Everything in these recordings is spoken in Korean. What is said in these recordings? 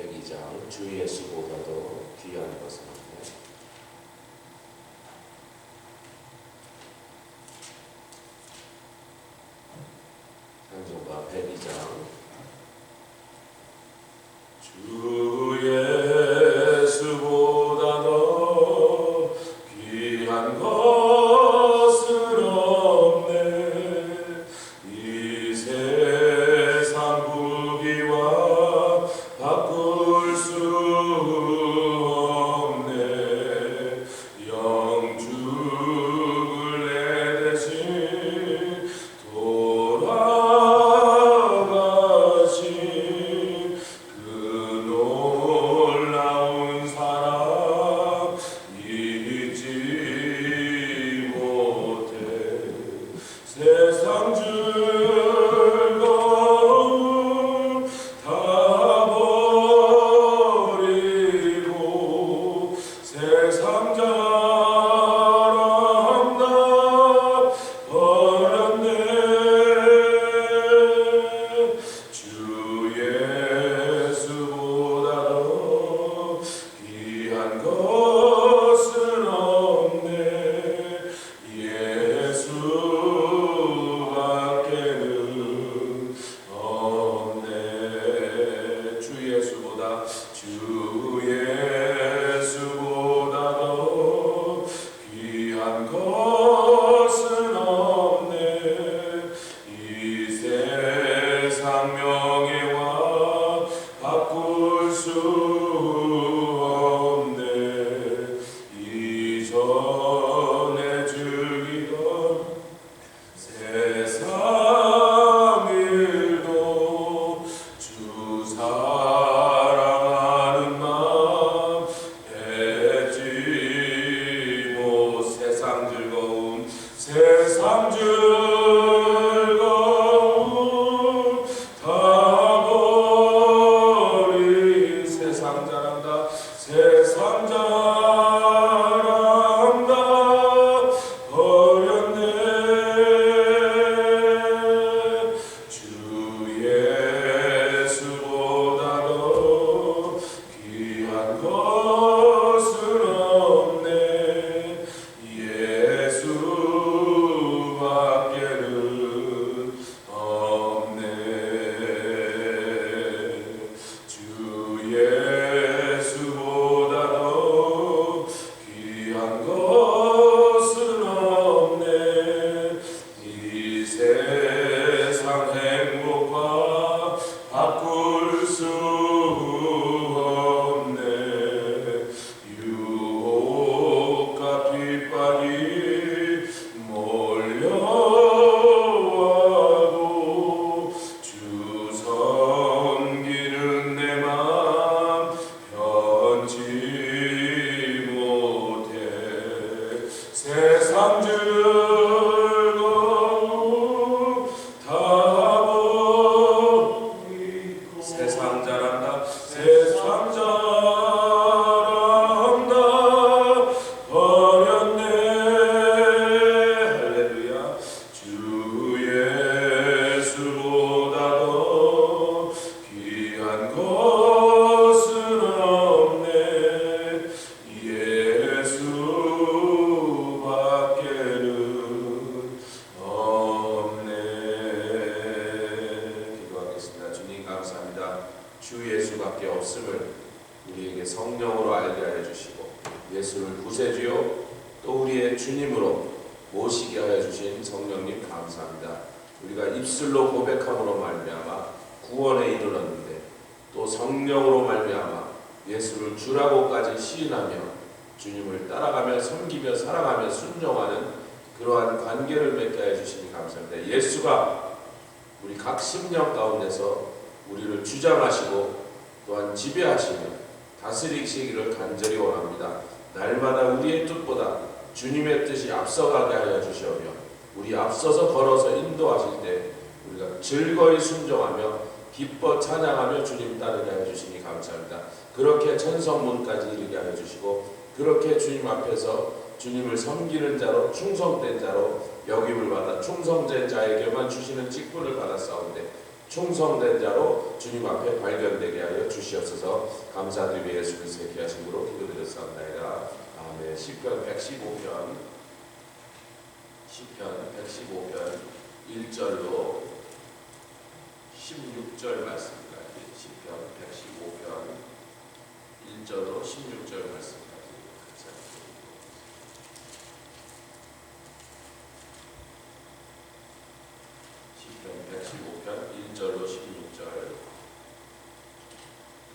102장 주 예수보다도 귀한 것은 없네. 찬송가 102장 주 예수보다도 귀한 것은 없네. 이 세상 부귀와 바꿀 수 없네. 영 죽을 내 대신 돌아가신 그 놀라운 사랑 잊지 못해. 세상 즐거움 다 버리고 세상 자랑 다 버렸네. 주 예수보다도 귀한 것은 없네. 예수밖에는 없네. 주 예수보다도 귀한 것은 없네. 이 세상 명예와 바꿀 수 없네. 이전에 즐기던 세상 일도 주 사랑하는 마음 잊지 못. 세상 즐거움 다 버린 세상 자랑다. 세상 자랑 다 버렸네. 주 예수보다도 귀한 것은 없네. 예수밖에는 없네. 주 예수보다도 귀한 것은 없네. 이 세상 행복과 바꿀 수 없네. 유혹과 핍박이 몰려와도 주 섬기는 내 맘 변치 못해. 세상 즐거움 다 버리고 세상 자랑다. 세상 자랑 다 버렸네. 할렐루야. 주 예수보다도 귀한 것은 없네. 예수밖에는 없네. 기도하겠습니다. 주님 감사합니다. 주 예수밖에 없음을 우리에게 성령으로 알게 하여 주시고 예수를 구세주요 또 우리의 주님으로 모시게 하여 주신 성령님 감사합니다. 우리가 입술로 고백함으로 말미암아 구원에 이르렀는데 또 성령으로 말미암아 예수를 주라고까지 시인하며 주님을 따라가며 섬기며 사랑하며 순종하는 그러한 관계를 맺게 하여 주시니 감사합니다. 예수가 우리 각 심령 가운데서 우리를 주장하시고 또한 지배하시며 다스리시기를 간절히 원합니다. 날마다 우리의 뜻보다 주님의 뜻이 앞서가게 하여 주시오며 우리 앞서서 걸어서 인도하실 때 우리가 즐거이 순종하며 기뻐 찬양하며 주님 따르게 하여 주시니 감사합니다. 그렇게 천성문까지 이르게 하여 주시고 그렇게 주님 앞에서 주님을 섬기는 자로 충성된 자로 여김을 받아 충성된 자에게만 주시는 직분을 받았사온데 충성된 자로 주님 앞에 발견되게 하여 주시옵소서. 감사드리며 예수 그리스도의 귀하심으로 기도드렸사옵나이다. 아멘. 시편 115편 1절로 16절 말씀까지, 시편 115편 1절로 16절 말씀까지 같이 읽겠습니다. 시편 115편 1절로 16절.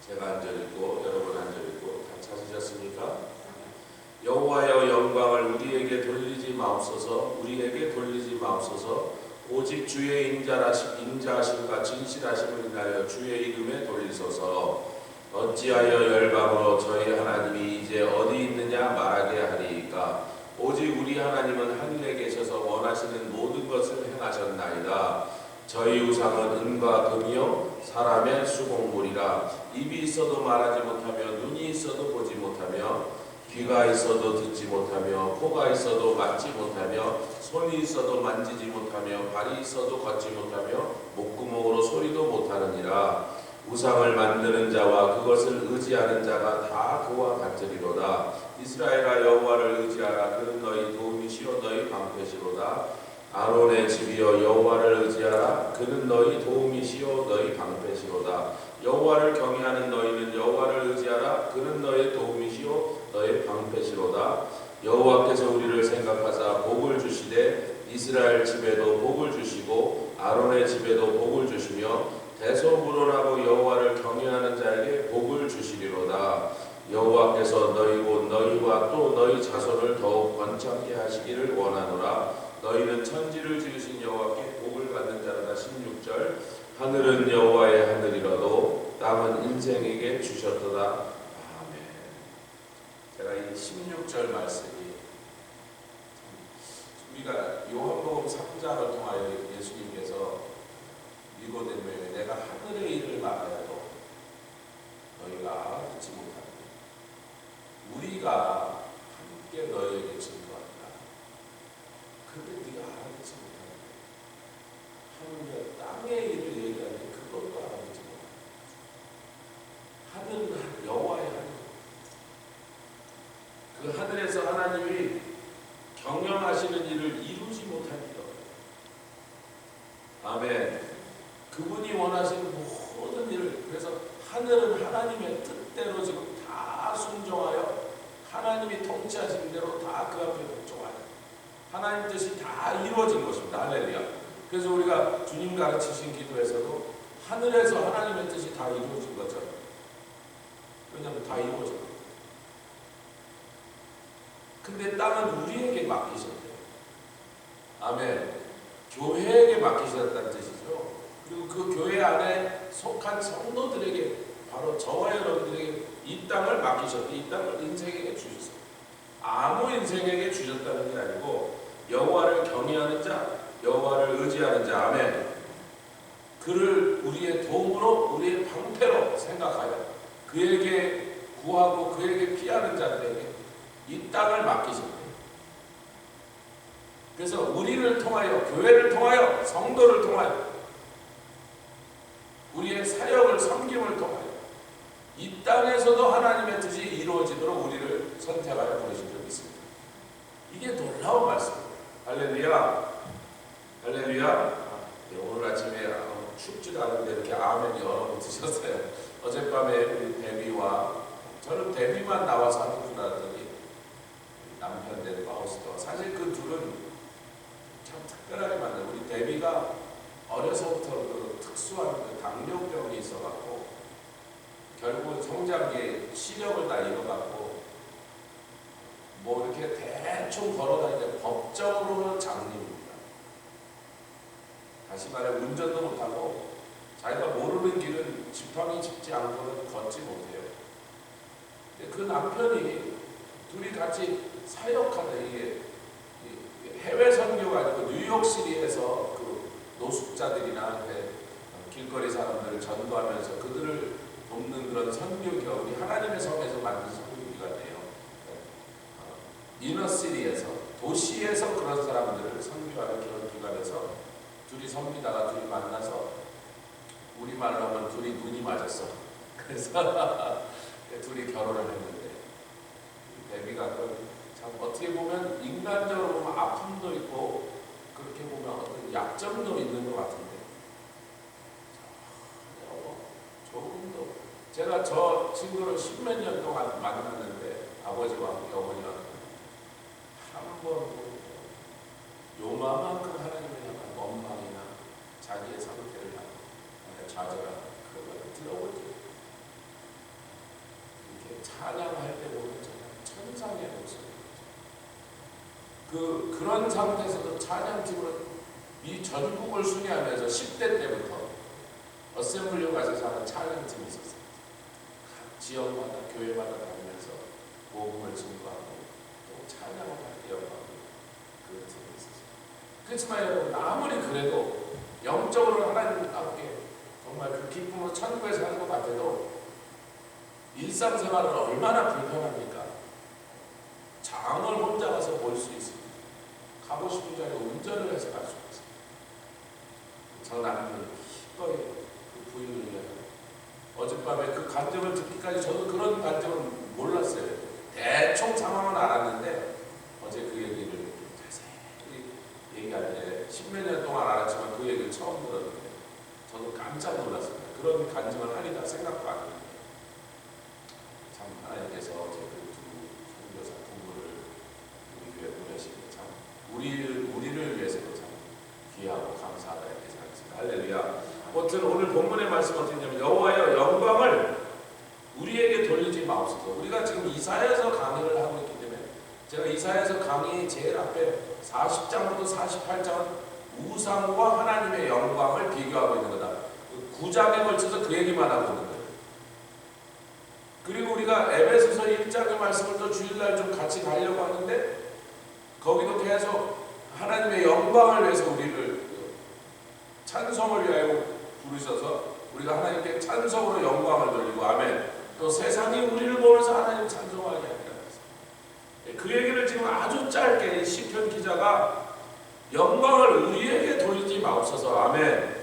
제가 한 절 읽고 여러분 한 절 읽고 다 찾으셨습니까? 여호와여, 영광을 우리에게 돌리지 마옵소서. 우리에게 돌리지 마옵소서. 오직 주의 인자하심과 진실하심을 인하여 주의 이름에 돌리소서. 어찌하여 열방으로 저희 하나님이 이제 어디 있느냐 말하게 하리이까. 오직 우리 하나님은 하늘에 계셔서 원하시는 모든 것을 행하셨나이다. 저희 우상은 은과 금이요 사람의 수공물이라. 입이 있어도 말하지 못하며, 눈이 있어도 보지 못하며, 귀가 있어도 듣지 못하며, 코가 있어도 맞지 못하며, 손이 있어도 만지지 못하며, 발이 있어도 걷지 못하며, 목구멍으로 소리도 못하느니라. 우상을 만드는 자와 그것을 의지하는 자가 다 그와 같으리로다. 이스라엘아, 여호와를 의지하라. 그는 너희 도움이시요 너희 방패시로다. 아론의 집이여, 여호와를 의지하라. 그는 너희 도움이시요 너희 방패시로다. 여호와를 경외하는 너희는 여호와를 의지하라. 그는 너희 도움이시요 너희 방패시로다. 여호와께서 우리를 생각하사 복을 주시되 이스라엘 집에도 복을 주시고 아론의 집에도 복을 주시며 대소문원하고 여호와를 경외하는 자에게 복을 주시리로다. 여호와께서 너희 곧 너희와 또 너희 자손을 더욱 번창케 하시기를 원하노라. 너희는 천지를 지으신 여호와께 복을 받는 자로다. 16절. 하늘은 여호와의 하늘이라도 땅은 인생에게 주셨도다. 아멘. 제가 이 16절 말씀이, 우리가 요한복음 3장을 통하여 예수님께서 니고데모에게 내가 하늘의 일을 말하여도 너희가 알아듣지 못하니 우리가 함께 너희에게 증거한다. 근데 네가 알아듣지 못하니 하늘의 땅의 일을 얘기하는데 그것도 알아듣지 못한다. 하늘은 여호와의 하늘. 그 하늘에서 하나님이 경영하시는 일을 이루지 못합니다. 아멘. 그분이 원하시는 모든 일을, 그래서 하늘은 하나님의 뜻대로 지금 다 순종하여 하나님이 통치하신 대로 다 그 앞에 복종하여 하나님 뜻이 다 이루어진 것입니다. 할렐루야. 그래서 우리가 주님 가르치신 기도에서도 하늘에서 하나님의 뜻이 다 이루어진 거죠. 왜냐하면 다 이루어진 거예요. 근데 땅은 우리에게 맡기셨대요. 아멘. 교회에게 맡기셨다는 뜻이죠. 그리고 그 교회 안에 속한 성도들에게, 바로 저와 여러분들에게 이 땅을 맡기셨대. 이 땅을 인생에게 주셨어요. 아무 인생에게 주셨다는 게 아니고 여호와를 경외하는 자, 여호와를 의지하는 자, 아멘. 그를 우리의 도움으로, 우리의 방패로 생각하여 그에게 구하고 그에게 피하는 자들에게 이 땅을 맡기셨대요. 그래서 우리를 통하여, 교회를 통하여, 성도를 통하여, 우리의 사역을, 섬김을 통하여 이 땅에서도 하나님의 뜻이 이루어지도록 우리를 선택하여 부르신 적이 있습니다. 이게 놀라운 말씀입니다. 할렐루야. 할렐루야. 네, 오늘 아침에 춥지도 않은데 이렇게 아멘이 여러 번 드셨어요. 어젯밤에 우리 데뷔와, 저는 데뷔만 나와서 하는 줄 알았더니 남편 된 파우스터, 사실 그 둘은 참 특별하게 만든, 우리 데뷔가 어려서부터 그 특수한 그 당뇨병이 있어갖고 결국 성장기에 시력을 다 잃어갖고 뭐 이렇게 대충 걸어다니는데 법적으로는 장님입니다. 다시 말해 운전도 못하고 자기가 모르는 길은 지팡이 짚지 않고는 걷지 못해요. 근데 그 남편이 둘이 같이 사역하다, 이게 해외 선교가 아니고 뉴욕시리에서 그 노숙자들이나 길거리 사람들을 전도하면서 그들을 돕는 그런 선교 기업이 하나님의 성에서 만든 선교 기관이에요. 이너시리에서, 도시에서 그런 사람들을 선교하는 그런 기관에서 둘이 섬기다가 둘이 만나서 우리말로 하면 둘이 눈이 맞았어. 그래서 둘이 결혼을 했는데 데뷔가 참 어떻게 보면 인간적으로 보면 아픔도 있고 그렇게 보면 어떤 약점도 있는 것 같은데 조금도 제가 저 친구를 10몇 년 동안 만났는데 아버지와 함께 어머니와 한번 요만큼 하나님을 향한 원망이나 자기의 상태를 향한 좌절하는 그런 걸 들어보죠. 이렇게 찬양할 때 보면 정말 천상의 목소리. 그런 상태에서도 찬양팀으로 이 전국을 순회하면서 10대 때부터 어셈블리 가서 하는 찬양팀이 있었어요. 각 지역마다 교회마다 다니면서 복음을 증거하고 또 찬양을 하고 그런 팀이 있었어요. 그렇지만 여러분 아무리 그래도 영적으로 하나님과 함께 정말 그 기쁨으로 천국에 사는 것 같아도 일상생활은 얼마나 불편합니까? 장을 혼자 가서 볼 수 있습니다. 가고 싶은 자리에 운전을 해서 갈 수 있습니다. 장남은 기꺼이 그 부인을 위하여 어젯밤에 그 간증을 듣기까지 저도 그런 간증을 몰랐어요. 대충 상황은 알았는데 어제 그 얘기를 자세히 얘기할 때 10몇 년 동안 알았지만 그 얘기를 처음 들었는데 저도 깜짝 놀랐습니다. 그런 간증을 하리다 생각도 안 했는데 참 하나님께서 제 그 두 선교사 부부를 우리 교회 보내시니 참 우리를 위해서도 참 귀하고 감사하다 이렇게 생각했습니다. 할렐루야. 아무튼 오늘 본문의 말씀 어떻게 되냐면 여호와여 영광을 우리에게 돌리지 마옵소서. 우리가 지금 이사야에서 강의를 하고 있기 때문에 제가 이사야에서 강의 제일 앞에 40장부터 48장은 우상과 하나님의 영광을 비교하고 있는 거다. 9장에 걸쳐서 그 얘기만 하고 있는 거예요. 그리고 우리가 에베소서 1장의 말씀을 또 주일날 좀 같이 가려고 하는데 거기도 계속 하나님의 영광을 위해서 우리를 찬송을 위하여 부르셔서 우리가 하나님께 찬송으로 영광을 돌리고 아멘. 또 세상이 우리를 보면서 하나님 찬송하게 하리라. 그 얘기를 지금 아주 짧게 시편 기자가 영광을 우리에게 돌리지 마옵소서 아멘.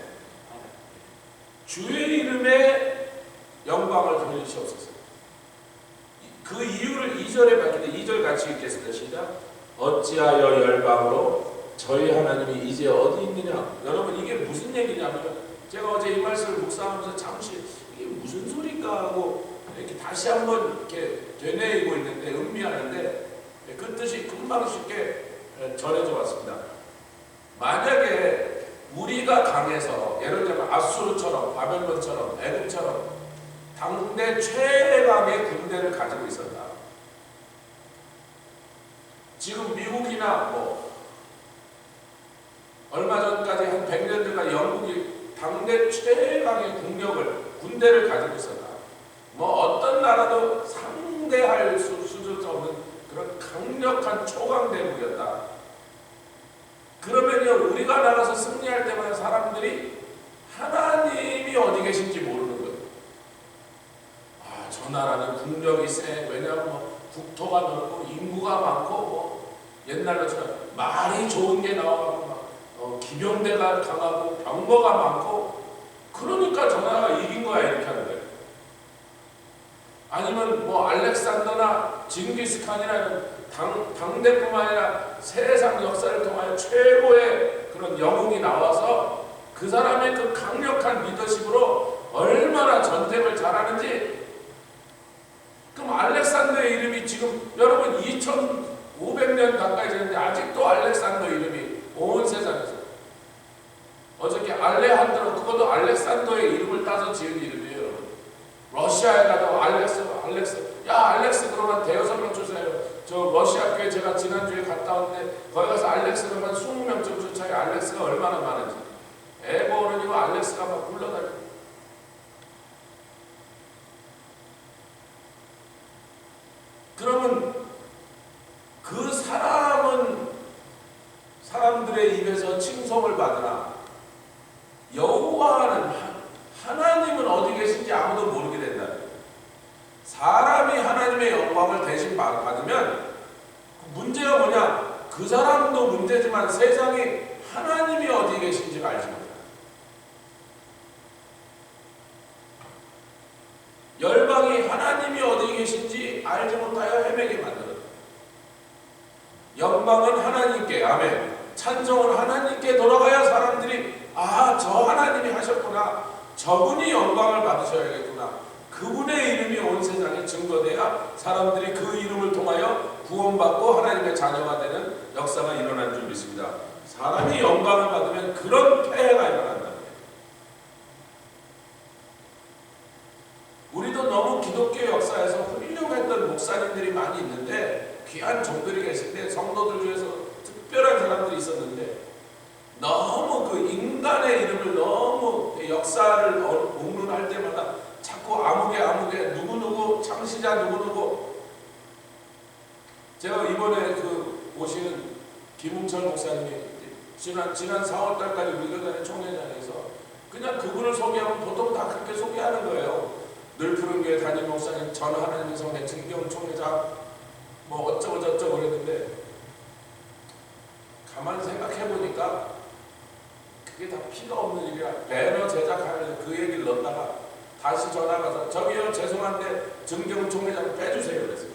주의 이름에 영광을 돌리시옵소서. 그 이유를 2절에 밝히는데 2절 같이 읽겠습니다. 시작. 어찌하여 열방으로 저희 하나님이 이제 어디 있느냐. 여러분 이게 무슨 얘기냐면 제가 어제 이 말씀을 묵상하면서 잠시 이게 무슨 소리인가 하고 이렇게 다시 한번 이렇게 되뇌이고 있는데 음미하는데 그 뜻이 금방 쉽게 전해져 왔습니다. 만약에 우리가 강해서 예를 들면 아수르처럼 바벨론처럼 애굽처럼 당대 최강의 군대를 가지고 있었다. 지금 미국이나 뭐 얼마 전까지 한 100년 전까지 영국이 당대 최강의 군대를 가지고 있었다. 뭐 어떤 나라도 상대할 수준 없는 그런 강력한 초강대국이었다. 그러면요 우리가 나가서 승리할 때마다 사람들이 하나님이 어디 계신지 모르는 거예요. 아, 저 나라는 국력이 세. 왜냐하면 뭐 국토가 넓고 인구가 많고 뭐 옛날처럼 말이 좋은 게 나와가지고 기병대가 강하고 병거가 많고 그러니까 저 나라가 이긴 거야 이렇게 하는 거예요. 아니면 뭐 알렉산더나 징기스칸이나 이런 당대뿐만 아니라 세상 역사를 통하여 최고의 그런 영웅이 나와서 그 사람의 그 강력한 리더십으로 얼마나 전쟁을 잘하는지. 그럼 알렉산더의 이름이 지금 여러분 2500년 가까이 됐는데 아직도 알렉산더 이름이 온 세상에서. 어저께 알레한드로 그것도 알렉산더의 이름을 따서 지은 이름이에요. 여러분. 러시아에 가도 알렉스 야 알렉스 그러면 대여섯 명 쫓아요. 저 러시아 교회 제가 지난주에 갔다 왔는데 거기 가서 알렉스 그러면 20명쯤 쫓아요. 알렉스가 얼마나 많은지. 애고 어른이고 알렉스가 막 불러다니고. 그러면 그 사람은 사람들의 입에서 칭송을 받으나 여호와는 하나님은 어디 계신지 아무도 모르게 된다. 사람이 하나님의 영광을 대신 받으면 문제가 뭐냐? 그 사람도 문제지만 세상이 하나님이 어디 계신지를 알지 못한다. 계신지 알지 못하여 헤매게 만들어요. 영광은 하나님께, 아멘. 찬송은 하나님께 돌아가야 사람들이 저 하나님이 하셨구나, 저분이 영광을 받으셔야겠구나, 그분의 이름이 온 세상에 증거돼야 사람들이 그 이름을 통하여 구원받고 하나님의 자녀가 되는 역사가 일어난 줄 믿습니다. 사람이 영광을 받으면 그런 폐해가 일어난다. 우리도 너무 기독교 역사에서 훌륭했던 목사님들이 많이 있는데, 귀한 종들이 계신데, 성도들 중에서 특별한 사람들이 있었는데, 너무 그 인간의 이름을 너무 역사를 공론할 때마다 자꾸 아무개 누구누구 창시자 누구누구. 제가 이번에 그 오시는 김웅철 목사님이 지난 4월달까지 우리교단의 총회장에서 그냥 그분을 소개하면 보통 다 그렇게 소개하는 거예요. 늘 푸른교회 담임 목사님, 전 하나님의 성회 증경 총회장, 뭐 어쩌고 저쩌고 그랬는데, 가만히 생각해 보니까 그게 다 피가 없는 일이야. 배너 제작하는 그 얘기를 넣다가 다시 전화가서 저기요 죄송한데 증경 총회장 빼주세요 그랬어요.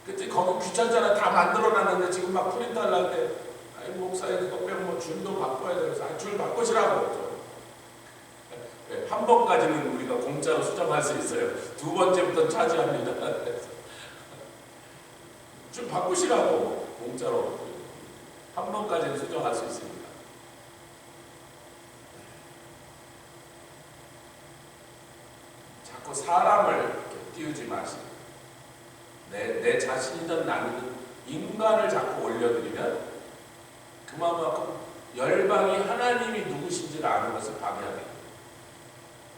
그때 거기 귀찮잖아. 다 만들어놨는데 지금 막 프린트 하려는데, 아니 목사님 그거 빼면 뭐 줄도 바꿔야 돼서 줄 바꾸시라고. 한 번까지는 우리가 공짜로 수정할 수 있어요. 두 번째부터 차지합니다. 줄 바꾸시라고. 공짜로 한 번까지는 수정할 수 있습니다. 자꾸 사람을 띄우지 마시고 내 자신이든 남이든 인간을 자꾸 올려드리면 그만큼 열방이 하나님이 누구신지를 아는 것을 방해합니다.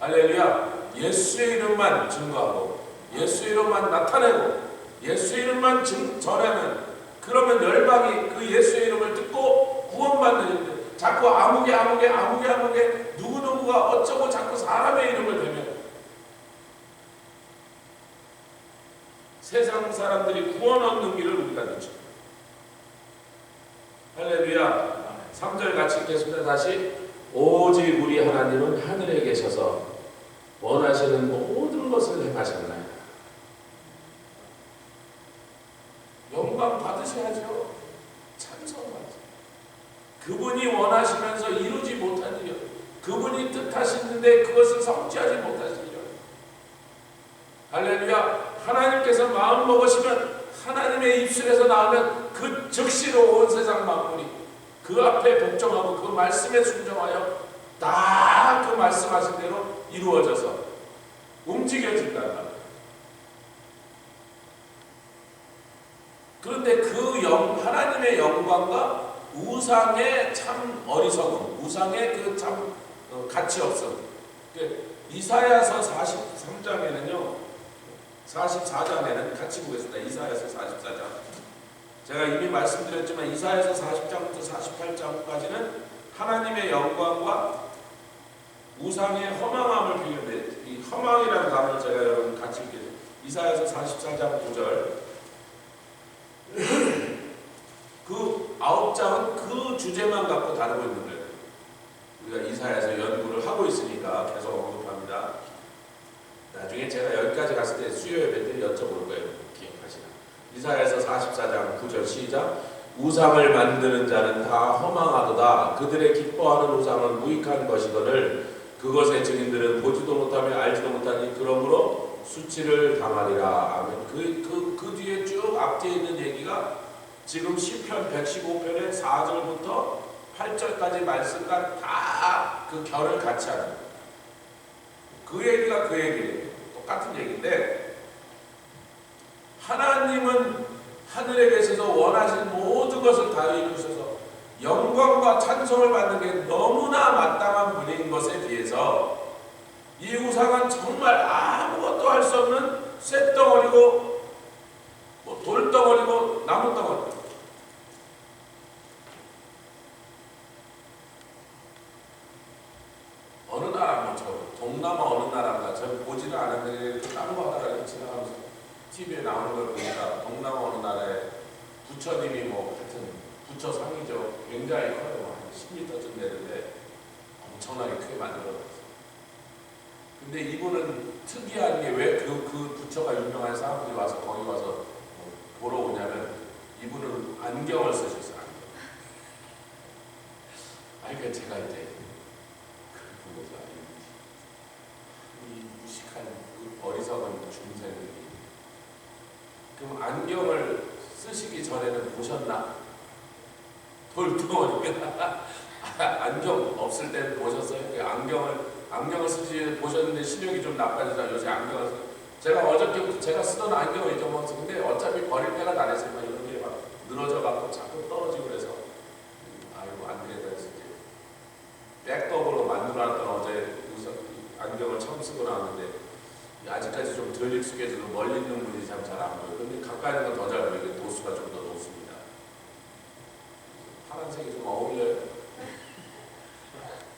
할렐루야. 예수의 이름만 증거하고 예수의 이름만 나타내고 예수의 이름만 전하면, 그러면 열방이 그 예수의 이름을 듣고 구원받는데, 자꾸 아무개 누구누구가 어쩌고 자꾸 사람의 이름을 대면 세상 사람들이 구원 얻는 길을 우리가 놓쳐. 할렐루야. 3절 같이 읽겠습니다. 다시. 오직 우리 하나님은 하늘에 계셔서 원하시는 모든 것을 행하셨나이다. 영광 받으셔야죠. 찬송하죠. 그분이 원하시면서 이루지 못한 일, 그분이 뜻하시는데 그것을 성취하지 못하신 일. 할렐루야. 하나님께서 마음 먹으시면, 하나님의 입술에서 나오면 그 즉시로 온 세상 만물이 그 앞에 복종하고 그 말씀에 순종하여 다 그 말씀하신 대로 이루어져서 움직여진단 말이에요. 그런데 그 하나님의 영광과 우상의 참 어리석음, 우상의 그 참 가치 없음. 이사야서 43장에는요, 44장에는 같이 보겠습니다. 이사야서 44장. 제가 이미 말씀드렸지만 이사야서 40장부터 48장까지는 하나님의 영광과 우상의 허망함을 비교해. 이 허망이라는 단어를 제가 여러분 같이 읽겠습니다. 이사야서 44장 9절. 그 9장은 그 주제만 갖고 다루고 있는 거예요. 우리가 이사야서 연구를 하고 있으니까 계속 언급합니다. 나중에 제가 여기까지 갔을 때 수요 예배 때 여쭤볼 거예요. 기억하시나? 이사야서 44장 9절 시작. 우상을 만드는 자는 다 허망하도다. 그들의 기뻐하는 우상은 무익한 것이거늘 그것의 증인들은 보지도 못하며 알지도 못하니 그러므로 수치를 당하리라. 아멘. 그 뒤에 쭉 앞뒤에 있는 얘기가 지금 시편 115편의 4절부터 8절까지 말씀과 다 그 결을 같이 하는 거예요. 그 얘기가 그 얘기예요. 똑같은 얘기인데, 하나님은 하늘에 계셔서 원하신 모든 것을 다 이루셔서 영광과 찬송을 받는 게 너무나 마땅한 분인 것에 비해서 이 우상은 정말 아무것도 할 수 없는 쇳덩어리고 돌덩어리고 나무덩어리. 어느 나라, 동남아 어느 나라인가, 저 보지는 않았는데 딴거 하다가 지나가면서 TV에 나오는 걸 보니까 동남아 어느 나라에 부처님이 하여튼 부처상이죠. 굉장히 커요. 한 10m쯤 되는데 엄청나게 크게 만들어놨어요. 근데 근데 이분은 특이한 게 왜 그 부처가 유명한 사람들이 와서 거기 와서 보러 오냐면 이분은 안경을 쓰셨어요. 그러니까 제가 이제 그런 거죠. 이 무식한 어리석은 중생들이 그럼 안경을 쓰시기 전에는 보셨나? 돌덩어리 안경 없을 때는 보셨어요? 안경을 쓰시 보셨는데 시력이 좀 나빠져서 요새 안경을 제가 어저께 제가 쓰던 안경을 잊어먹었어요. 근데 어차피 버릴 때가 다 됐으니까 이런 게 막 늘어져갖고 자꾸 떨어지고 그래서 아이고 안 되겠다 해서 백업으로 만들어놨던 어제 안경을 처음 쓰고 나왔는데 아직까지 좀 덜 익숙해져서 멀리 있는 분이 참 잘 안 보여요. 근데 가까이 있는 건 더 잘 보이게 도수가 좀 더 높습니다. 파란색이 좀 어울려요.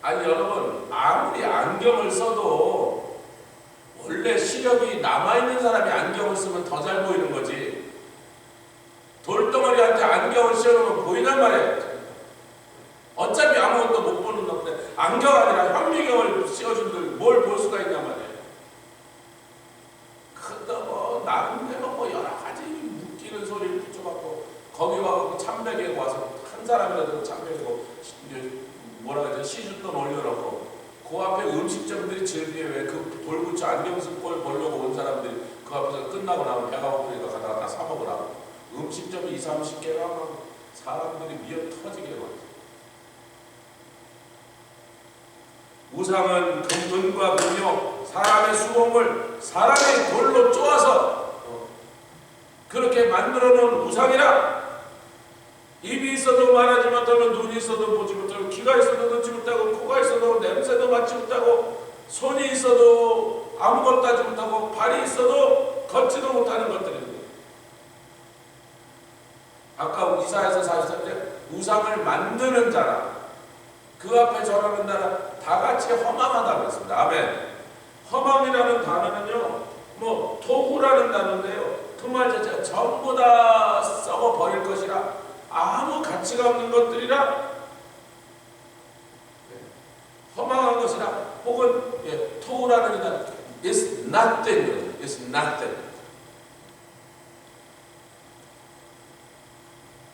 아니 여러분 아무리 안경을 써도 원래 시력이 남아있는 사람이 안경을 쓰면 더 잘 보이는 거지. 돌덩어리한테 안경을 씌워놓으면 보이단 말이에요. 어차피 아무것도 못 보는 건데 안경 아니라 현미경을 씌워준들 뭘 볼 수가 있단 말이에요. 근데 뭐 나름대로 뭐 여러 가지 웃기는 소리를 붙여갖고 거기 와서 참배계고 와서 한 사람이라도 참배계고 뭐라 그러죠? 시주돈 올려놓고 그 앞에 음식점들이 즐기게 왜 그 돌부처 안경 쓴 꼴 보려고 온 사람들이 그 앞에서 끝나고 나면 배가 고프니까 가다가 다 사먹으라고 음식점이 20, 30개가 막 사람들이 미어 터지게 막 우상은 금과 금이요 사람의 수공을 사람의 돌로 쪼아서 그렇게 만들어 놓은 우상이라. 입이 있어도 말하지 못하고 눈이 있어도 보지 못하고 귀가 있어도 듣지 못하고 코가 있어도 냄새도 맡지 못하고 손이 있어도 아무것도 하지 못하고 발이 있어도 걷지도 못하는 것들입니다. 아까 이사야서 43절 우상을 만드는 자라 그 앞에 절하는 자라 다 같이 허망하다고 했습니다. 아멘. 허망이라는 단어는요 뭐 토후라는 단어인데요 그 말 자체가 전부 다 썩어 버릴 것이라 아무 가치가 없는 것들이라 허망한 것이라 혹은 토후라는 단어 is nothing, is nothing.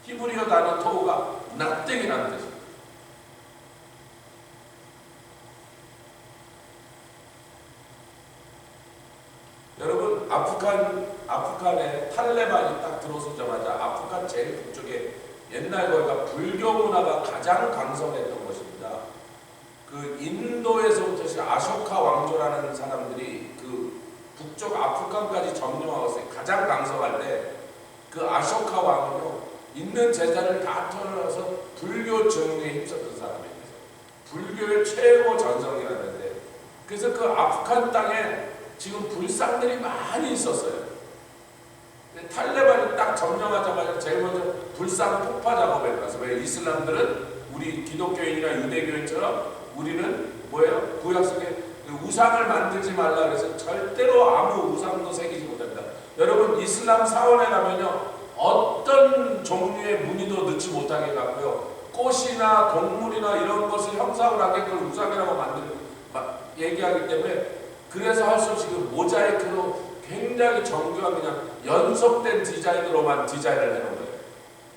히브리어 단어 토후가 nothing이라는 뜻입니다. 여러분 아프간에 탈레반이 딱 들어서자마자 아프간 제일 북쪽에 옛날 거기가 불교 문화가 가장 강성했던 것입니다. 그 인도에서부터 아쇼카 왕조라는 사람들이 그 북쪽 아프간까지 점령하고 가장 강성할 때 그 아쇼카 왕은요 있는 재산을 다 털어서 불교 정리에 힘썼던 사람이에요. 불교의 최고 전성기라는데 그래서 그 아프간 땅에 지금 불상들이 많이 있었어요. 탈레반이 딱 점령하자마자 제일 먼저 불상 폭파 작업에 들어가서 왜 이슬람들은 우리 기독교인이나 유대교인처럼 우리는 뭐예요? 구약 속에 우상을 만들지 말라 그래서 절대로 아무 우상도 새기지 못합니다. 여러분 이슬람 사원에 가면요 어떤 종류의 무늬도 넣지 못하게 갖고요 꽃이나 동물이나 이런 것을 형상을 하게끔 우상이라고 얘기하기 때문에 그래서 할 수 없이 그 모자이크로 굉장히 정교한 그냥 연속된 디자인으로만 디자인을 해놓은 거예요.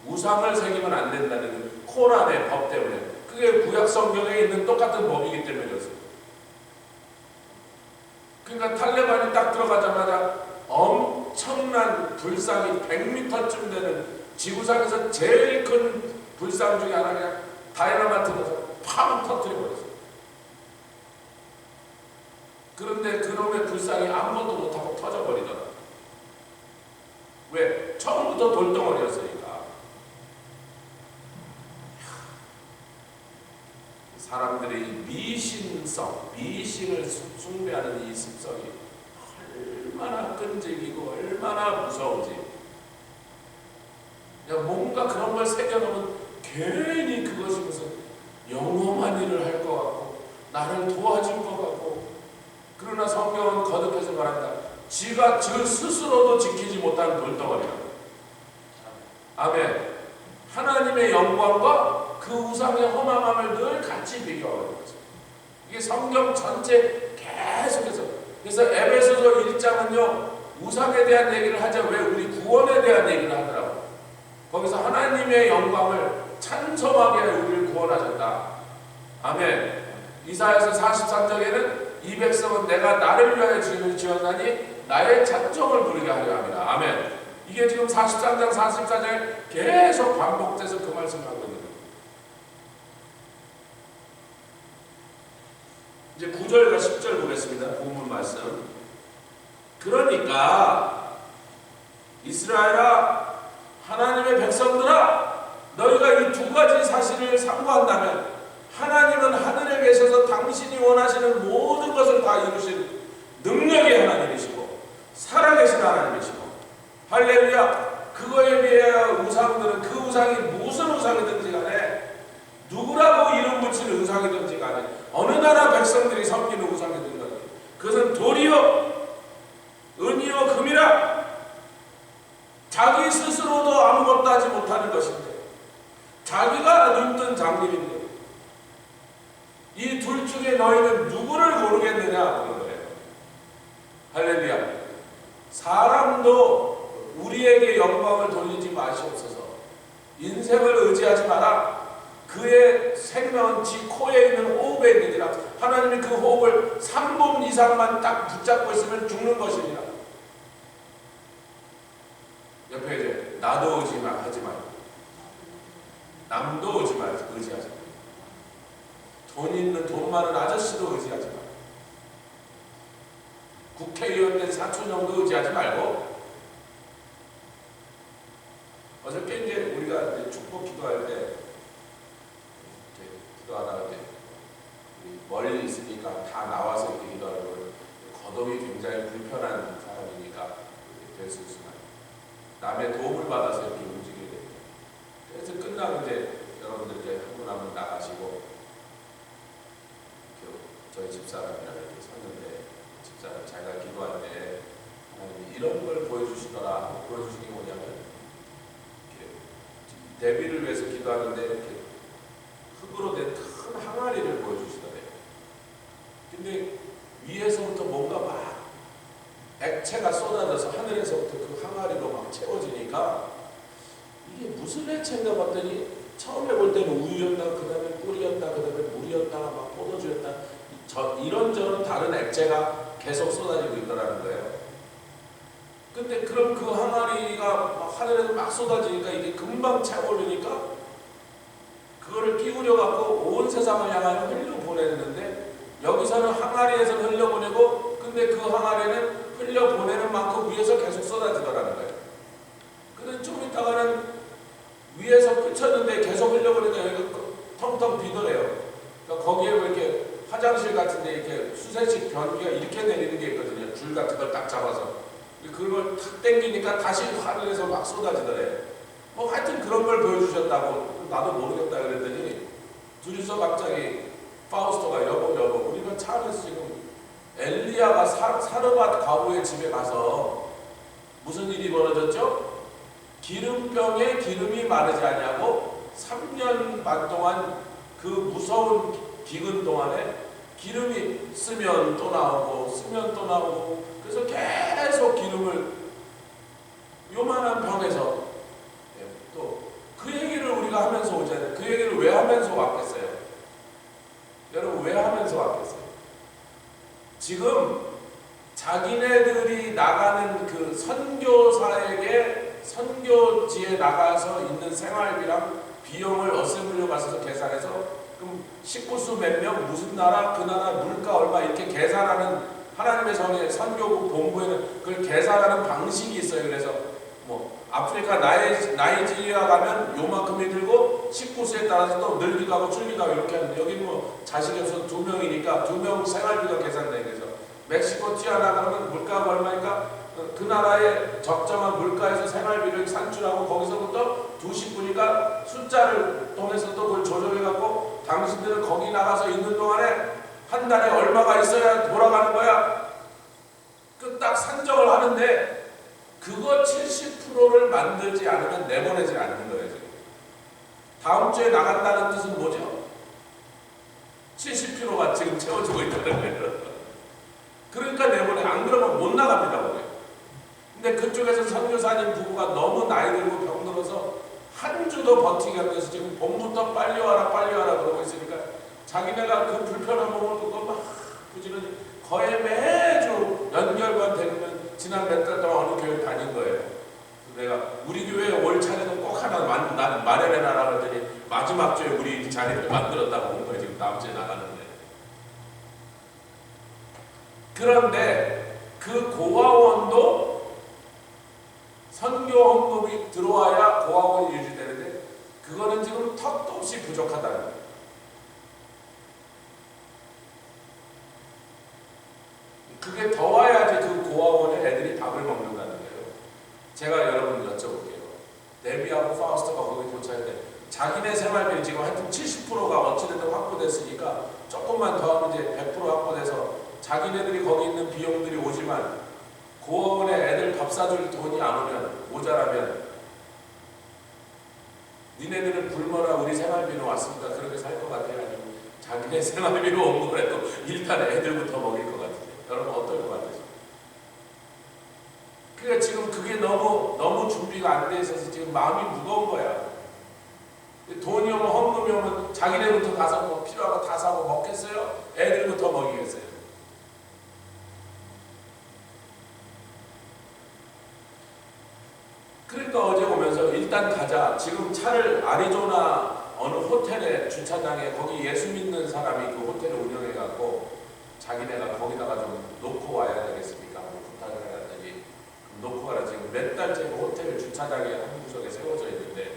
우상을 새기면 안 된다는 코란의 법 때문에 그게 구약 성경에 있는 똑같은 법이기 때문에 그렇습니다. 그러니까 탈레반이 딱 들어가자마자 엄청난 불상이 100m쯤 되는 지구상에서 제일 큰 불상 중에 하나 그냥 다이너마이트 넣어서 팡 터뜨려버렸어요. 그런데 그놈의 불상이 아무것도 못하고 터져버리더라. 왜? 처음부터 돌덩어리였으니까. 사람들의 미신성, 미신을 숭배하는 이 습성이 얼마나 끈질기고 얼마나 무서운지. 뭔가 그런 걸 새겨놓으면 괜히 그것이 무슨 영험한 일을 할 것 같고 나를 도와줄 것 같고 그러나 성경은 거듭해서 말한다. 지가 저 스스로도 지키지 못한 돌덩어리라고. 아멘. 하나님의 영광과 그 우상의 허망함을 늘 같이 비교하고 있는 거죠. 이게 성경 전체 계속해서 그래서 에베소서 1장은요 우상에 대한 얘기를 하자 왜 우리 구원에 대한 얘기를 하더라고. 거기서 하나님의 영광을 찬송하게 하여 우리를 구원하셨다. 아멘. 이사야서 43장에는 이 백성은 내가 나를 위하여 지음을 지었나니 나의 찬송을 부르게 하려 합니다. 아멘. 이게 지금 43장 44장에 계속 반복돼서 그 말씀을 하고 있는 거예요. 이제 9절과 10절 보겠습니다. 본문 말씀. 그러니까 이스라엘아 하나님의 백성들아 너희가 이 두 가지 사실을 상고한다면 하나님은 하늘에 계셔서 당신이 원하시는 모든 것을 다 이루신 능력의 하나님이시고 살아계신 하나님이시고 할렐루야. 그거에 비하여 우상들은 그 우상이 무슨 우상이든지 간에 누구라고 이름 붙이는 우상이든지 간에 어느 나라 백성들이 섬기는 우상이든지 간에 그것은 돌이요 은이요 금이라 자기 스스로도 아무것도 하지 못하는 것인데 자기가 눈뜬 장님인데 이 둘 중에 너희는 누구를 고르겠느냐 그런 거예요. 할렐루야. 사람도 우리에게 영광을 돌리지 마시옵소서. 인생을 의지하지 마라. 그의 생명은 지 코에 있는 호흡에 있느니라. 하나님이 그 호흡을 3분 이상만 딱 붙잡고 있으면 죽는 것이니라. 옆에 이제 나도 하지 말고 남도 의지하지 말고 돈 있는 돈 많은 아저씨도 의지하지 말고 국회의원 된 사촌 형도 의지하지 말고 어저께 이제 우리가 이제 축복 기도할 때 기도하다가 이제 멀리 있으니까 다 나와서 이렇게 기도하는 걸 거동이 굉장히 불편한 사람이니까 될 수 있지만 남의 도움을 받아서 이렇게 움직이게 됩니다. 그래서 끝나면 이제 여러분들께 한 분 한 분 나가시고 저희 집사람이랑 이렇게 섰는데 집사람 자기가 기도할 때 하나님이 이런 걸 보여주시더라. 보여주신 게 뭐냐면 이렇게 데뷔를 위해서 기도하는데 이렇게 흙으로 된 큰 항아리를 보여주시더래요. 근데 위에서부터 뭔가 막 액체가 쏟아져서 하늘에서부터 그 항아리로 막 채워지니까 이게 무슨 액체인가 봤더니 처음에 볼 때는 우유였다가 그 다음에 꿀이었다 그 다음에 물이었다가 막 포도주였다 이런저런 다른 액체가 계속 쏟아지고 있더라는 거예요. 근데 그럼 그 항아리가 막 하늘에서 막 쏟아지니까 이게 금방 차오르니까 그거를 끼우려 갖고 온 세상을 향하여 흘려보내는데 여기서는 항아리에서 흘려보내고 근데 그 항아리는 흘려보내는 만큼 위에서 계속 쏟아지더라는 거예요. 근데 좀 있다가는 위에서 끝쳤는데 계속 흘려보내니까 여기가 텅텅 비더래요. 그러니까 거기에 왜 이렇게 화장실 같은데 이렇게 수세식 변기가 이렇게 내리는 게 있거든요. 줄 같은 걸 딱 잡아서 그걸 탁 당기니까 다시 하늘에서 막 쏟아지더래. 뭐 하여튼 그런 걸 보여주셨다고 나도 모르겠다 그랬더니 둘이서 갑자기 파우스토가 여보 우리가 차 안에서 지금 엘리야가 사르밧 과부의 집에 가서 무슨 일이 벌어졌죠? 기름병에 기름이 마르지 않냐고 3년 반 동안 그 무서운 기근 동안에 기름이 쓰면 또 나오고 그래서 계속 기름을 요만한 병에서 또 그 얘기를 우리가 하면서 오잖아요. 그 얘기를 왜 하면서 왔겠어요? 여러분 왜 하면서 왔겠어요? 지금 자기네들이 나가는 그 선교사에게 선교지에 나가서 있는 생활비랑 비용을 어셈블리로 가서 계산해서 그럼 식구수 몇 명 무슨 나라 그 나라 물가 얼마 이렇게 계산하는 하나님의 성의 선교국 본부에는 그걸 계산하는 방식이 있어요. 그래서 뭐 아프리카 나이지리아 가면 요만큼이 들고 식구수에 따라서 또 늘기도 하고 줄기도 하고 이렇게 하는데 여기 뭐 자식이 없어서 2명이니까 2명 생활비가 계산돼. 그래서 멕시코 티아나 가면 물가가 얼마니까 그 나라의 적정한 물가에서 생활비를 산출하고 거기서부터 두 식구니까 숫자를 통해서 또 그걸 조정해갖고 당신들은 거기 나가서 있는 동안에 한 달에 얼마가 있어야 돌아가는 거야. 그 딱 산정을 하는데 그거 70%를 만들지 않으면 내보내지 않는 거예요. 지금. 다음 주에 나간다는 뜻은 뭐죠? 70%가 지금 채워지고 있다는 거예요. 그러니까 내보내. 나갑니다 오늘. 근데 그쪽에서 선교사님 부부가 너무 나이 들고 병들어서 한 주도 버티기 안 돼서 지금 봄부터 빨리 와라 그러고 있으니까 자기네가 그 불편한 몸을 두고 막 부지런히 거의 매주 연결만 되면 지난 몇 달 동안 어느 교회 다닌 거예요. 내가 우리 교회에 올 차례는 꼭 하나 마련해놔라 그랬더니 마지막 주에 우리 자리를 만들었다고 온 거예요. 지금 다음 주에 나가는데. 그런데 그 고아원도 선교 헌금이 들어와야 고아원이 유지되는데 그거는 지금 턱도 없이 부족하다는 거예요. 그게 더 와야지 그 고아원에 애들이 밥을 먹는다는 거예요. 제가 여러분 여쭤볼게요. 데비하고 파우스트가 거기 도착했는데 자기네 생활비 지금 하여튼 70%가 어찌됐든 확보됐으니까 조금만 더 하면 이제 100% 확보돼서 자기네들이 거기 있는 비용들이 오지만 고아원에 애들 밥 사줄 돈이 안 오면 모자라면 니네들은 굶어라 우리 생활비로 왔으니까 그렇게 살 것 같아요? 아니면 자기네 생활비로 온 거라도 일단 애들부터 먹일 것 같아요? 여러분 어떨 것 같으세요? 그러니까 지금 그게 너무 준비가 안 돼 있어서 지금 마음이 무거운 거야. 돈이 오면 헌금이 오면 자기네부터 가서 뭐 필요한 거 다 사고 먹겠어요? 애들부터 먹이겠어요? 그러니까 어제 오면서 일단 가자. 지금 차를 아리조나 어느 호텔에 주차장에 거기 예수 믿는 사람이 그 호텔을 운영해갖고 자기네가 거기다가 좀 놓고 와야 되겠습니까? 뭐 부탁을 해놨더니 놓고 가라. 지금 몇 달째 그 호텔 주차장에 한 구석에 세워져 있는데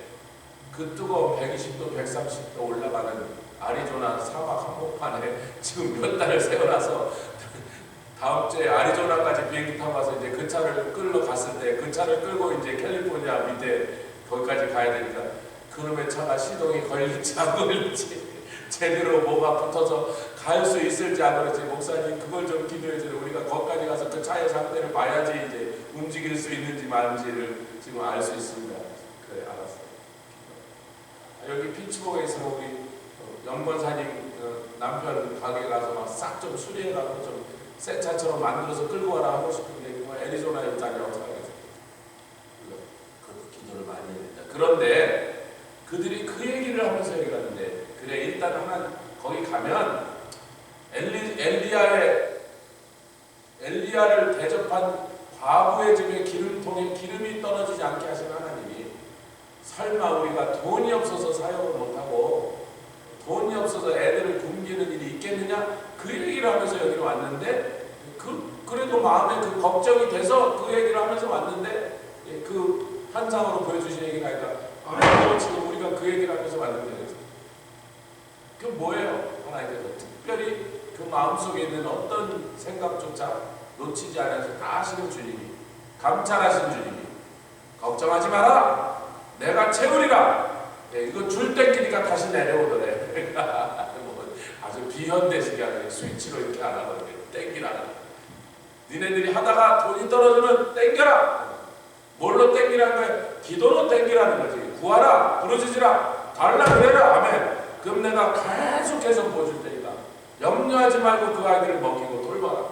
그 뜨거운 120도 130도 올라가는 아리조나 사막 한복판에 지금 몇 달을 세워놔서 다음 주에 아리조나까지 비행기 타고 가서 이제 그 차를 끌러 갔을 때 그 차를 끌고 이제 캘리포니아 밑에 거기까지 가야 되니까 그놈의 차가 시동이 걸릴지 안 걸릴지 제대로 뭐가 붙어서 갈 수 있을지 안 그럴지 목사님 그걸 좀 기도해 주세요. 우리가 거기까지 가서 그 차의 상태를 봐야지 이제 움직일 수 있는지 마는지를 지금 알 수 있습니다. 그래 알았어요. 여기 피츠버그에 있으면 우리 영권사님 남편 가게 가서 막 싹 좀 수리해가지고 좀 새 차처럼 만들어서 끌고 와라 하고 싶은데 뭐 애리조나에 있다냐고 생각해서 그 기도를 많이 해야 된다. 그런데 그들이 그 얘기를 하면서 얘기하는데 그래 일단 하나 거기 가면 엘리야를 대접한 과부의 집에 기름통에 기름이 떨어지지 않게 하신 하나님이 설마 우리가 돈이 없어서 사역을 못하고 돈이 없어서 애들을 굶기는 일이 있겠느냐? 그 얘기를 하면서 여기 왔는데 그래도 마음에 그 걱정이 돼서 그 얘기를 하면서 왔는데 그 환상으로 보여주신 얘기가 아니라 지금 우리가 그 얘기를 하면서 왔는데 그 뭐예요? 하나님께서 특별히 그 마음속에 있는 어떤 생각조차 놓치지 않아서 다 하시는 주님이 감찰하신 주님이 걱정하지 마라 내가 채우리라 이거 줄 땡기니까 다시 내려오더래. 아주 비현대식이 아니라 스위치로 이렇게 안 하거든요. 땡기라. 니네들이 하다가 돈이 떨어지면 땡겨라. 뭘로 땡기라는 거야? 기도로 땡기라는 거지. 구하라. 부르짖으라. 달라 그래라. 아멘. 그럼 내가 계속해서 보여줄 테니까 염려하지 말고 그 아이들을 먹이고 돌봐라.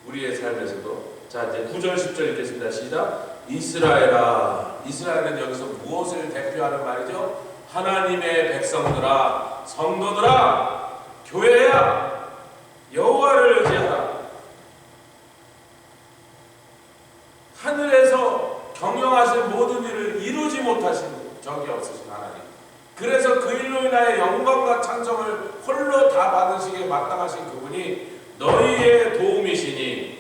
우리의 삶에서도 자 이제 9절 10절 읽겠습니다. 시작. 이스라엘아. 이스라엘은 여기서 무엇을 대표하는 말이죠? 하나님의 백성들아, 성도들아, 교회야, 여호와를 의지하라. 하늘에서 경영하신 모든 일을 이루지 못하신 적이 없으신 하나님. 그래서 그 일로 인하여 영광과 찬송을 홀로 다 받으시기에 마땅하신 그분이 너희의 도움이시니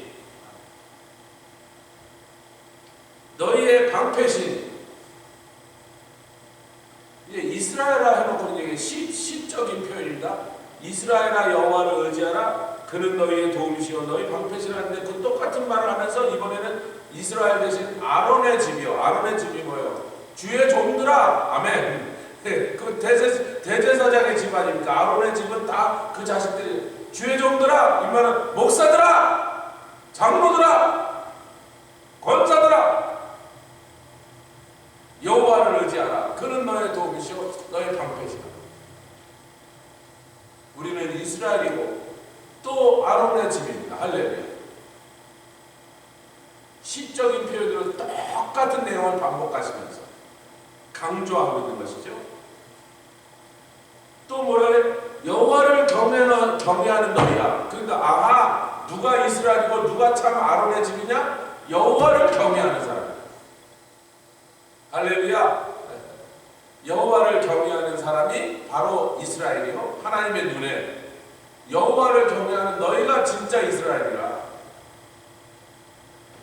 너희의 방패신. 이제 이스라엘아 해놓고 이게 시적인 표현입니다. 이스라엘아 여호와를 의지하라. 그는 너희의 도움이시오 너희 방패시라는데 그 똑같은 말을 하면서 이번에는 이스라엘 대신 아론의 집이요. 아론의 집이 뭐예요? 주의 종들아. 아멘. 그 대제사장의 집 아닙니까? 아론의 집은 다 그 자식들이 주의 종들아. 이 말은 목사들아, 장로들아, 권사들아, 여호와를 의지하라. 그는 너의 도움이시오 너의 방패시다. 우리는 이스라엘이고 또 아론의 집입니다. 할렐루야. 시적인 표현으로 똑같은 내용을 반복하시면서 강조하고 있는 것이죠. 또 뭐라 그래? 여호와를 경외하는 너희야. 그러니까 아하, 누가 이스라엘이고 누가 참 아론의 집이냐? 여호와를 경외하는 사람. 할렐루야. 여호와를 경외하는 사람이 바로 이스라엘이요. 하나님의 눈에 여호와를 경외하는 너희가 진짜 이스라엘이라.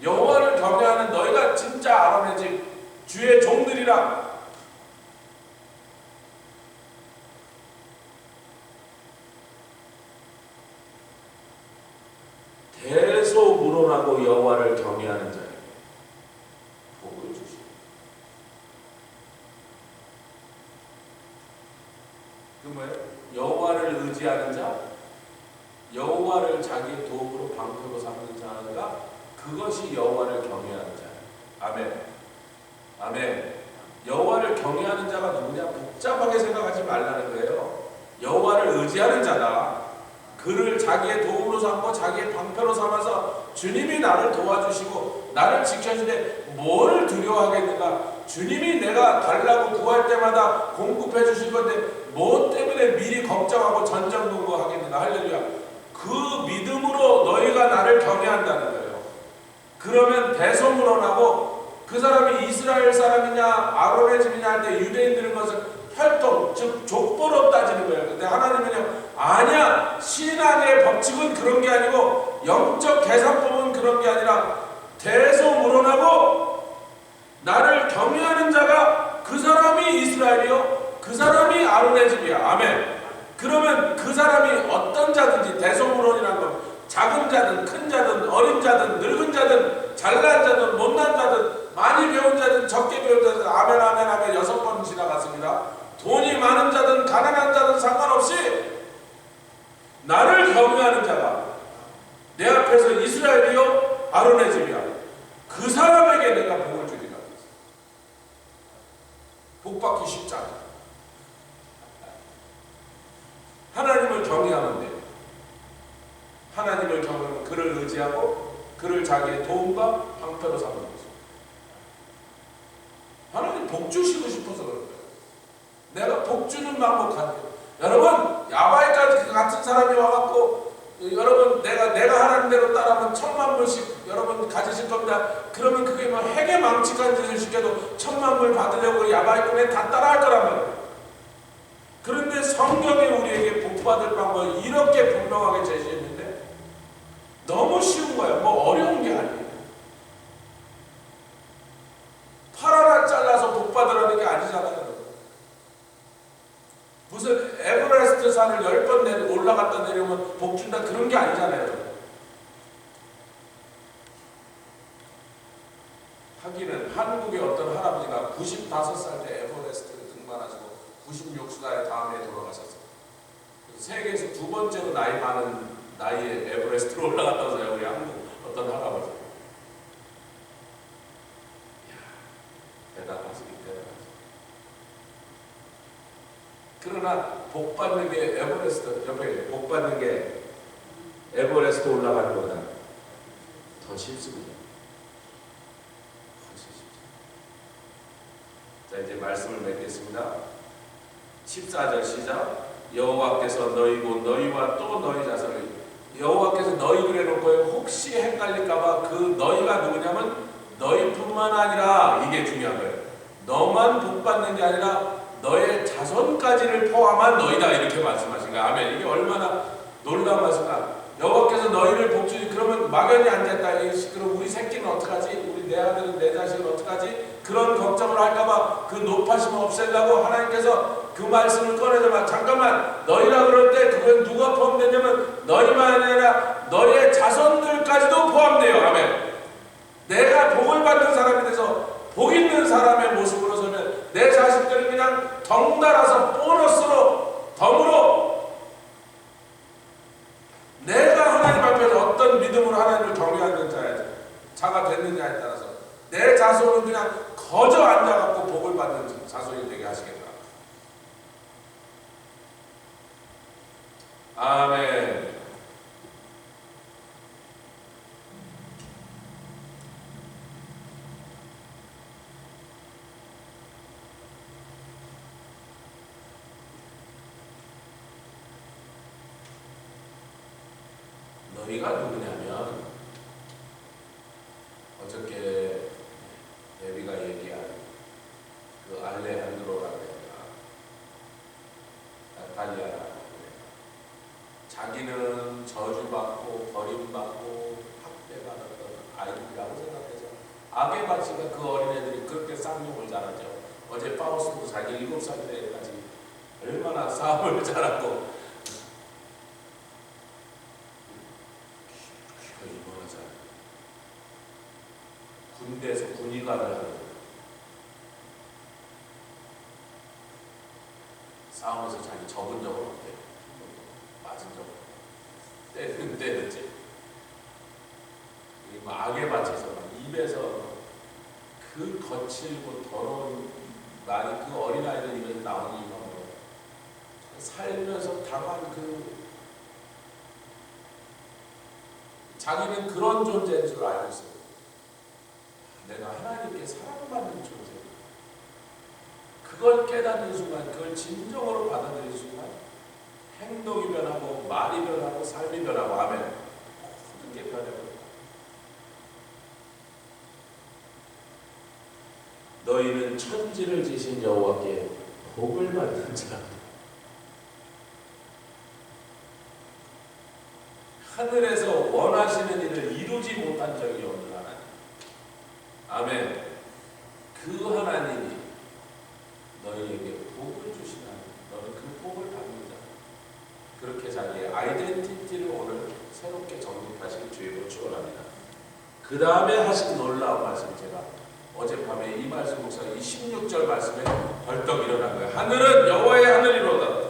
여호와를 경외하는 너희가 진짜 아론의 집 주의 종들이라. 대소문원하고 여호와를 경외하는 자에게 복을 주시오. 그 뭐예요? 여호와를 의지하는 자, 여호와를 자기의 도움으로 방패로 삼는 자가 그것이 여호와를 경외하는 자예요. 아멘. 아멘. 여호와를 경외하는 자가 누구냐? 복잡하게 생각하지 말라는 거예요. 여호와를 의지하는 자다. 그를 자기의 도움으로 삼고 자기의 방패로 삼아서 주님이 나를 도와주시고 나를 지켜주는데 뭘 두려워하겠는가? 주님이 내가 달라고 구할 때마다 공급해 주실 건데 뭐 때문에 미리 걱정하고 전전긍긍하겠는가? 할렐루야. 그 믿음으로 너희가 나를 경외한다는 거예요. 그러면 대소문원하고 그 사람이 이스라엘 사람이냐 아론의 집이냐 할 때 유대인들은 것을 혈통, 즉 족보로 따지는 거예요. 근데 하나님은요, 아니야. 신앙의 법칙은 그런 게 아니고 영적 계산법은 그런 게 아니라 대소문원하고 나를 경외하는 자가 그 사람이 이스라엘이요, 그 사람이 아론의 집이야. 아멘. 그러면 그 사람이 어떤 자든지 대소문원이라는 건 작은 자든 큰 자든 어린 자든 늙은 자든 잘난 자든 못난 자든 많이 배운 자든 적게 배운 자든 아멘 아멘 아멘 6번 지나갔습니다. 돈이 많은 자든 가난한 자든 상관없이 나를 경외하는 자가 내 앞에서 이스라엘이요 아론의 집이야. 그 사람에게 내가 복을 주리라. 복받기 쉽지 않아. 하나님을 경외하는데 하나님을 경외하면 그를 의지하고 그를 자기의 도움과 방패로 삼는 거죠. 하나님 복 주시고 싶어서 그런 거예요. 내가 복 주는 방법 같아요. 여러분 야바이까지 같은 사람이 와갖고 여러분 내가 하나님대로 따라하면 10,000,000불씩 여러분 가지실 겁니다. 그러면 그게 뭐 핵에 망치간 짓을 시켜도 10,000,000불 받으려고 야바이꾼에 다 따라할 거란 말이에요. 그런데 성경이 우리에게 복받을 방법을 이렇게 분명하게 제시했는데 너무 쉬운 거예요. 뭐 어려운 게 아니에요. 팔 하나 잘라서 복받으라는 게 아니잖아요. 무슨 에베레스트 산을 10번 올라갔다 내려오면 복 준다 그런 게 아니잖아요. 하기는 한국의 어떤 할아버지가 95살 때 에베레스트를 등반하시고 96살 다음에 돌아가셨어요. 세계에서 2번째로 나이 많은 나이에 에베레스트로 올라갔다고요. 우리 한국 어떤 할아버지. 대단하시기 때문에. 그러나 복받는 게 에베레스트 옆에 복받는 게 에베레스트 올라가는 것보다 더 쉽습니다. 훨씬 쉽습니다. 자 이제 말씀을 맺겠습니다. 14절 시작. 여호와께서 너희고 너희와 또 너희 자손을 여호와께서 너희 그래 놓고요. 혹시 헷갈릴까봐 그 너희가 누구냐면 너희뿐만 아니라 이게 중요한 거예요. 너만 복받는 게 아니라 너의 자손까지를 포함한 너희다 이렇게 말씀하신 거야. 아멘. 이게 얼마나 놀라운 말씀인가. 여호와께서 너희를 복주니 그러면 막연히 앉았다. 그럼 우리 새끼는 어떡하지? 우리 내 아들은 내 자식은 어떡하지? 그런 걱정을 할까봐 그 높아심을 없애려고 하나님께서 그 말씀을 꺼내자마자 잠깐만 너희라 그럴 때 그건 누가 포함되냐면 너희만 아니라 너희의 자손들까지도 포함돼요. 아멘. 내가 복을 받는 사람이 돼서 복 있는 사람의 모습으로 서면 내 자식들은 그냥 덩달아서 보너스로 덤으로 내가 하나님 앞에서 어떤 믿음으로 하나님을 경외하는 자가 됐느냐에 따라서 내 자손은 그냥 거저 앉아갖고 복을 받는 자손이 되게 하시겠다. 아멘. 너희가 누구냐면 어저께 데비가 얘기한 그 알레한드로라고 했나 나탈리아라고 자기는 저주받고 버림받고 학대받았던 아이들이라고 생각해서 악의 바치가 그 어린애들이 그렇게 쌍욕을 잘하죠. 어제 파우스도 자기 7살 때까지 얼마나 싸움을 잘하고 군대에서 군의관을 하는 싸움에서 자기 적은 적은 없대. 맞은 적은 때는 때렸지. 악에 바쳐서 입에서 그 거칠고 더러운 말이 그 어린아이들 입에서 나오는 이유가 뭐예요? 살면서 당한 그 자기는 그런 존재인 줄 알고 있어요. 내가 하나님께 사랑받는 존재. 그걸 깨닫는 순간, 그걸 진정으로 받아들이는 순간 행동이 변하고 말이 변하고 삶이 변하고 아멘. 모든 게 변해버린다. 너희는 천지를 지신 여호와께 복을 받는 자. 하늘에서 원하시는 일을 이루지 못한 적이 없는 하나님. 아멘. 그 하나님이 너희에게 복을 주시나 너는 그 복을 받는 자. 그렇게 자기의 아이덴티티를 오늘 새롭게 정립하시길 주의로 축원합니다. 그 다음에 하신 놀라운 말씀 제가 어젯밤에 이 말씀 목사가 이 16절 말씀에 벌떡 일어난 거예요. 하늘은 여호와의 하늘이로다.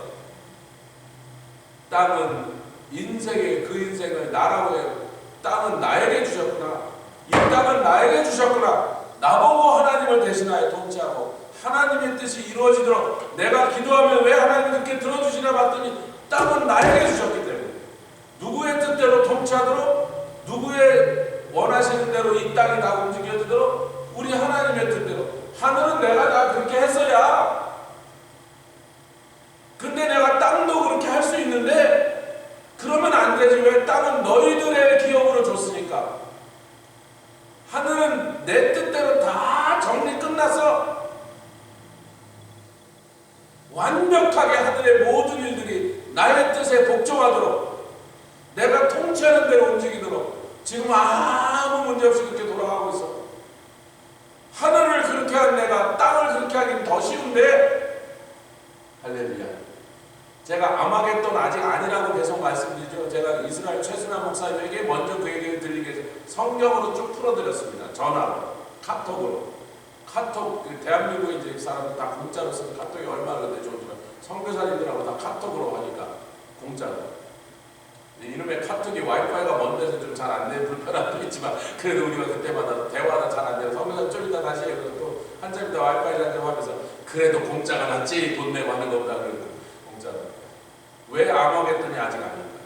땅은 인생의 그 인생을 나라고 해요. 땅은 나에게 주셨구나. 이 땅은 나에게 주셨구나. 나보고 하나님을 대신하여 통치하고 하나님의 뜻이 이루어지도록 내가 기도하면 왜 하나님이 그렇게 들어주시나 봤더니 땅은 나에게 주셨기 때문에 누구의 뜻대로 통치하도록 누구의 원하시는 대로 이 땅이 다 움직여지도록 우리 하나님의 뜻대로 하늘은 내가 다 그렇게 했어야. 근데 내가 땅도 그렇게 할 수 있는데 그러면 안 되지. 왜? 땅은 너희들의 기업으로 줬으니까. 하늘은 내 뜻대로 다 정리 끝나서 완벽하게 하늘의 모든 일들이 나의 뜻에 복종하도록 내가 통치하는 대로 움직이도록 지금 아무 문제 없이 그렇게 돌아가고 있어. 하늘을 그렇게 한 내가 땅을 그렇게 하긴 더 쉬운데. 할렐루야. 제가 아마겟돈 아직 아니라고 계속 말씀드리죠. 제가 이스라엘 최순환 목사님에게 먼저 그 얘기를 드리기 위해서 성경으로 쭉 풀어드렸습니다. 전화로, 카톡으로. 카톡, 대한민국에 이제 사람들 다 공짜로 쓰는 카톡이 얼마나 근데 좋지만 선교사님들하고 다 카톡으로 하니까 공짜로. 이놈의 카톡이 와이파이가 먼 데서 좀 잘 안 되는 불편함도 있지만 그래도 우리가 그때마다 대화가 잘 안 돼요. 선교사님 좀 이따 다시 해서 또 한참 이따 와이파이 장좀 하면서 그래도 공짜가 낫지 돈 내고 하는 것보다 그래도 공짜로. 왜 아마겟돈이 아직 아닌가?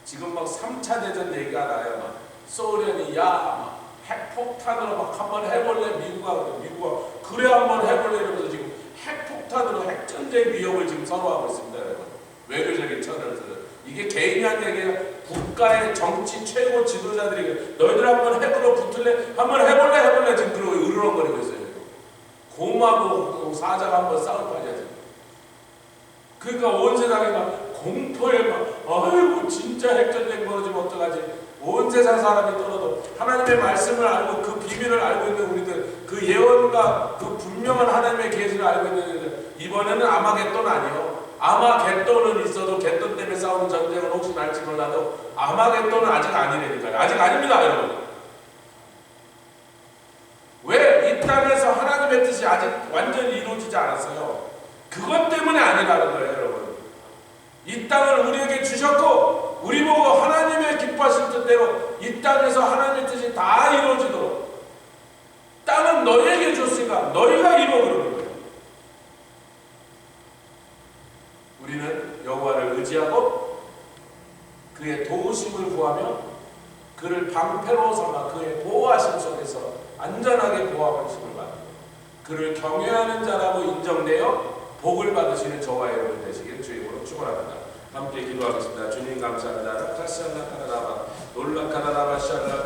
지금 막 3차 대전 얘기가 나요. 막 소련이 막 핵폭탄으로 막 한번 해볼래? 미국과 그래 한번 해볼래? 이러면서 지금 핵폭탄으로 핵전쟁 위협을 지금 선호하고 있습니다. 여러분. 외교적인 차원에서 이게 개인이 한 얘기가 국가의 정치 최고 지도자들이 너희들 한번 핵으로 붙을래? 한번 해볼래? 지금 그러고 으르렁거리고 있어요. 곰하고 사자가 한번 싸울 판이야 지금. 그러니까 온 세상이 막 공포에 막 아이고 진짜 핵전쟁 벌어지면 어떡하지. 온 세상 사람이 떨어도 하나님의 말씀을 알고 그 비밀을 알고 있는 우리들, 그 예언과 그 분명한 하나님의 계시를 알고 있는 우리들, 이번에는 아마겟돈 아니요. 아마겟돈은 있어도 겟돈 때문에 싸우는 전쟁은 혹시 날지 몰라도 아마겟돈은 아직 아니라니까요. 아직 아닙니다 여러분. 왜? 이 땅에서 하나님의 뜻이 아직 완전히 이루어지지 않았어요. 그것 때문에 아니라는 거예요 여러분. 이 땅을 우리에게 주셨고 우리 보고 하나님의 기뻐하실 뜻대로 이 땅에서 하나님의 뜻이 다 이루어지도록 땅은 너희에게 줬으니까 너희가 이루어 그러는 거예요. 우리는 여호와를 의지하고 그의 도우심을 구하며 그를 방패로 삼아 그의 보호하심 속에서 안전하게 보호하심을 받고 그를 경외하는 자라고 인정되어 복을 받으시는 저와 여러분 되시길 주님으로 축원합니다. 함께 기도하겠습니다. 주님 감사합니다. 라카시알라카라바 놀라카라바시알라